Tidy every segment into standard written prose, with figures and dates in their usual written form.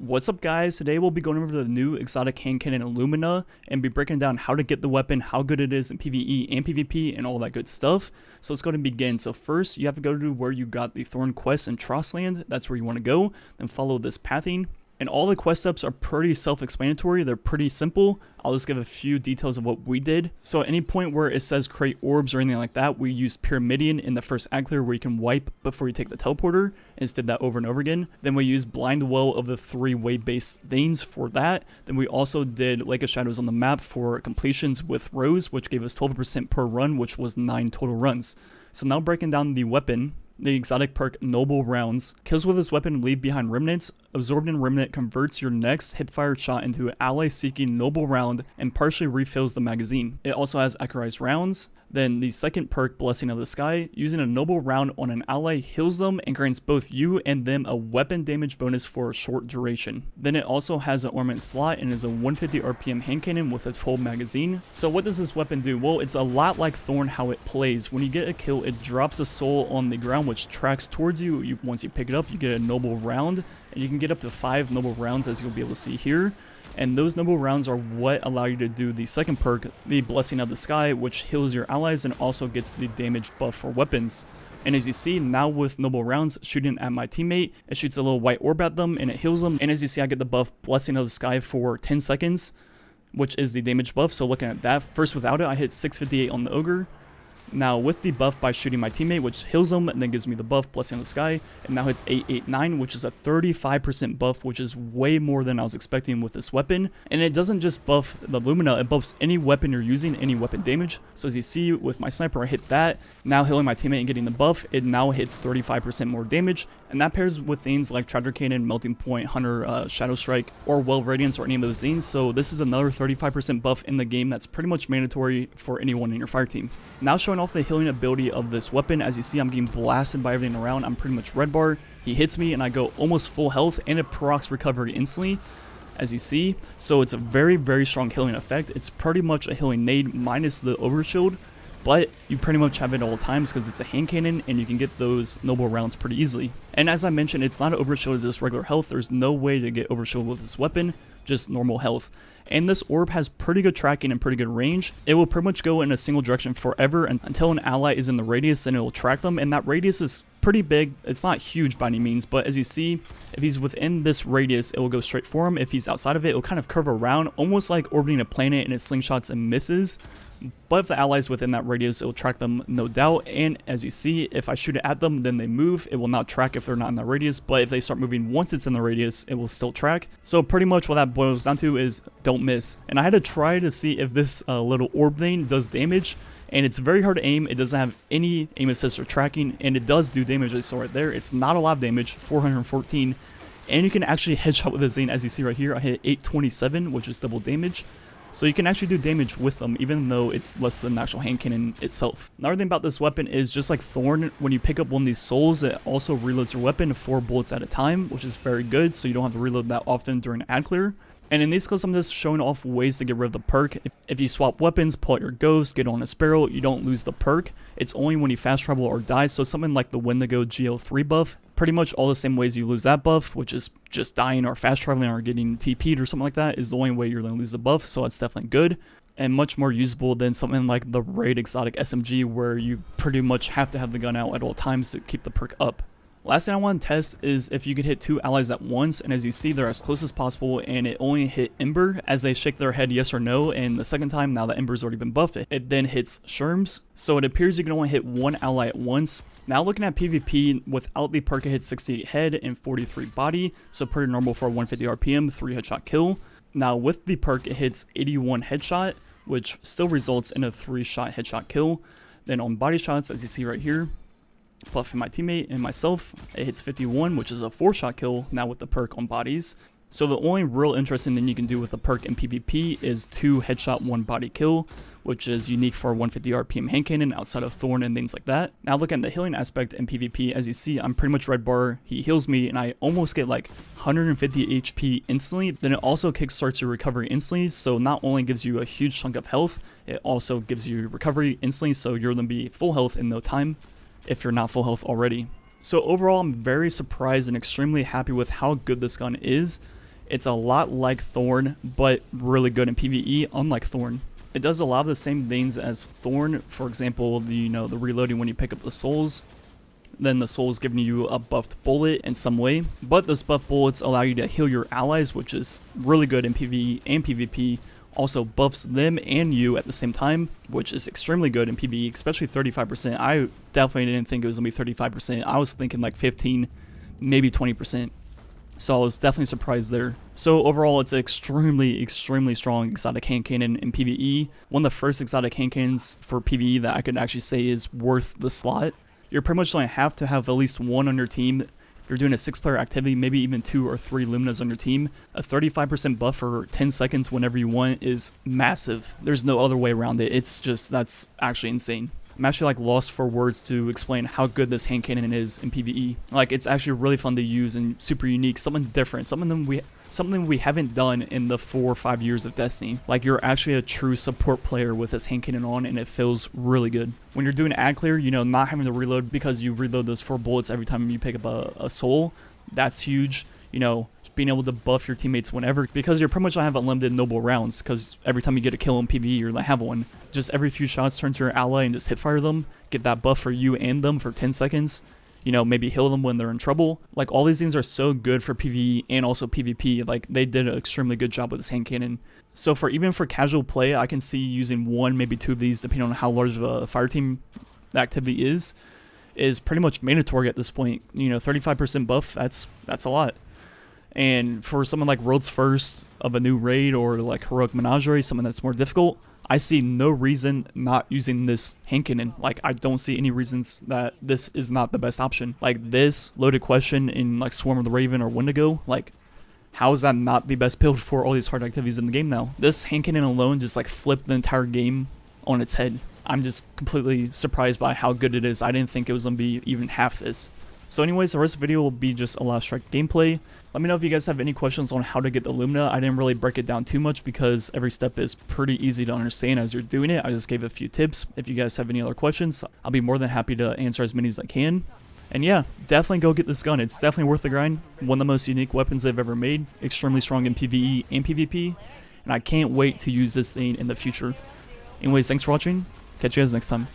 What's up guys, today we'll be going over the new exotic hand cannon Lumina and be breaking down how to get the weapon, how good it is in PvE and PvP and all that good stuff. So let's go ahead and begin. So first you have to go to where you got the Thorn quest in Trostland, that's where you want to go, then follow this pathing. And all the quest steps are pretty self-explanatory, they're pretty simple. I'll just give a few details of what we did. So at any point where it says create orbs or anything like that, we use Pyramidion in the first ad clear where you can wipe before you take the teleporter, and just did that over and over again. Then we used Blind Well of the 3 wave-based things for that. Then we also did Lake of Shadows on the map for completions with Rose, which gave us 12% per run, which was 9 total runs. So now breaking down the weapon. The exotic perk Noble Rounds. Kills with this weapon leave behind remnants. Absorbed in remnant converts your next hipfire shot into an ally seeking noble round and partially refills the magazine. It also has accurized rounds. Then the second perk, Blessing of the Sky, using a noble round on an ally heals them and grants both you and them a weapon damage bonus for a short duration. Then it also has an ornament slot and is a 150 RPM hand cannon with a 12 magazine. So what does this weapon do? Well, it's a lot like Thorn how it plays. When you get a kill, it drops a soul on the ground which tracks towards you. Once you pick it up, you get a noble round, and you can get up to 5 noble rounds as you'll be able to see here. And those noble rounds are what allow you to do the second perk, the Blessing of the Sky, which heals your allies and also gets the damage buff for weapons. And as you see, now with noble rounds shooting at my teammate, it shoots a little white orb at them and it heals them. And as you see, I get the buff Blessing of the Sky for 10 seconds, which is the damage buff. So looking at that, first without it, I hit 658 on the Ogre. Now with the buff by shooting my teammate, which heals them and then gives me the buff Blessing of the Sky, and now hits 889, which is a 35% buff, which is way more than I was expecting with this weapon. And it doesn't just buff the Lumina, it buffs any weapon you're using, any weapon damage. So as you see with my sniper, I hit that, now healing my teammate and getting the buff, it now hits 35% more damage. And that pairs with things like Tractor Cannon, Melting Point, Hunter, Shadow Strike, or Well Radiance, or any of those things. So this is another 35% buff in the game that's pretty much mandatory for anyone in your fire team. Now showing off the healing ability of this weapon, as you see I'm getting blasted by everything around. I'm pretty much red bar. He hits me and I go almost full health, and it procs recovery instantly, as you see. So it's a very strong healing effect. It's pretty much a healing nade minus the overshield, but you pretty much have it all times because it's a hand cannon and you can get those noble rounds pretty easily. And as I mentioned, it's not an overshield, it's just regular health. There's no way to get overshield with this weapon, just normal health. And this orb has pretty good tracking and pretty good range. It will pretty much go in a single direction forever until an ally is in the radius, and it will track them. And that radius is pretty big. It's not huge by any means, but as you see, if he's within this radius, it will go straight for him. If he's outside of it, it will kind of curve around, almost like orbiting a planet, and it slingshots and misses. But if the allies within that radius, it will track them, no doubt. And as you see, if I shoot it at them, then they move. It will not track if they're not in that radius. But if they start moving once it's in the radius, it will still track. So pretty much what that boils down to is don't miss. And I had to try to see if this little orb thing does damage. And it's very hard to aim. It doesn't have any aim assist or tracking. And it does do damage, as you saw right there. It's not a lot of damage, 414. And you can actually headshot with this thing, as you see right here. I hit 827, which is double damage. So you can actually do damage with them, even though it's less than the actual hand cannon itself. Another thing about this weapon is, just like Thorn, when you pick up one of these souls, it also reloads your weapon 4 bullets at a time, which is very good, so you don't have to reload that often during ad clear. And in these clips, I'm just showing off ways to get rid of the perk. If you swap weapons, pull out your ghost, get on a sparrow, you don't lose the perk. It's only when you fast travel or die, so something like the Wendigo GL3 buff, pretty much all the same ways you lose that buff, which is just dying or fast traveling or getting TP'd or something like that, is the only way you're going to lose the buff, so that's definitely good. And much more usable than something like the Raid Exotic SMG, where you pretty much have to have the gun out at all times to keep the perk up. Last thing I want to test is if you could hit 2 allies at once, and as you see, they're as close as possible, and it only hit Ember as they shake their head yes or no, and the second time, now that Ember's already been buffed, it then hits Sherms. So it appears you can only hit 1 ally at once. Now looking at PvP, without the perk, it hits 68 head and 43 body, so pretty normal for a 150 RPM, 3 headshot kill. Now with the perk, it hits 81 headshot, which still results in a 3-shot headshot kill. Then on body shots, as you see right here, buffing my teammate and myself, it hits 51, which is a 4-shot kill now with the perk on bodies. So the only real interesting thing you can do with the perk in PvP is 2 headshot 1 body kill, which is unique for 150 RPM hand cannon outside of Thorn and things like that. Now looking at the healing aspect in PvP, as you see, I'm pretty much red bar. He heals me and I almost get like 150 HP instantly. Then it also kickstarts your recovery instantly, so not only gives you a huge chunk of health, it also gives you recovery instantly, so you're going to be full health in no time if you're not full health already. So overall, I'm very surprised and extremely happy with how good this gun is. It's a lot like Thorn, but really good in PvE, unlike Thorn. It does a lot of the same things as Thorn, for example, the reloading when you pick up the souls. Then the souls giving you a buffed bullet in some way, but those buffed bullets allow you to heal your allies, which is really good in PvE and PvP. Also buffs them and you at the same time, which is extremely good in PvE, especially 35%. I definitely didn't think it was going to be 35%. I was thinking like 15, maybe 20%. So I was definitely surprised there. So overall, it's an extremely strong exotic hand cannon in PvE. One of the first exotic hand cannons for PvE that I could actually say is worth the slot. You're pretty much going to have at least one on your team. If you're doing a 6-player activity, maybe even 2 or 3 Luminas on your team, a 35% buff for 10 seconds whenever you want is massive. There's no other way around it. It's just, that's actually insane. I'm actually like lost for words to explain how good this hand cannon is in PvE. Like, it's actually really fun to use and super unique, something different, something we haven't done in the 4 or 5 years of Destiny. Like, you're actually a true support player with this hand cannon on, and it feels really good. When you're doing ad clear, not having to reload because you reload those 4 bullets every time you pick up a soul, that's huge. Just being able to buff your teammates whenever, because you're pretty much gonna have unlimited noble rounds, because every time you get a kill in PvE, you're gonna have one. Just every few shots, turn to your ally and just hit fire them, get that buff for you and them for 10 seconds. Maybe heal them when they're in trouble. Like, all these things are so good for PvE and also PvP. Like, they did an extremely good job with this hand cannon. So even for casual play, I can see using 1, maybe 2 of these, depending on how large of a fire team the activity is pretty much mandatory at this point. 35% buff, that's a lot. And for someone like World's First of a new raid, or like Heroic Menagerie, something that's more difficult, I see no reason not using this hand cannon. Like, I don't see any reasons that this is not the best option. Like, this loaded question in like Swarm of the Raven or Wendigo, like, how is that not the best build for all these hard activities in the game now? This hand cannon alone just like flipped the entire game on its head. I'm just completely surprised by how good it is. I didn't think it was going to be even half this. So anyways, the rest of the video will be just a Last Strike gameplay. Let me know if you guys have any questions on how to get the Lumina. I didn't really break it down too much because every step is pretty easy to understand as you're doing it. I just gave a few tips. If you guys have any other questions, I'll be more than happy to answer as many as I can. And yeah, definitely go get this gun. It's definitely worth the grind. One of the most unique weapons they've ever made. Extremely strong in PvE and PvP. And I can't wait to use this thing in the future. Anyways, thanks for watching. Catch you guys next time.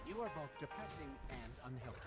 You are both depressing and unhealthy.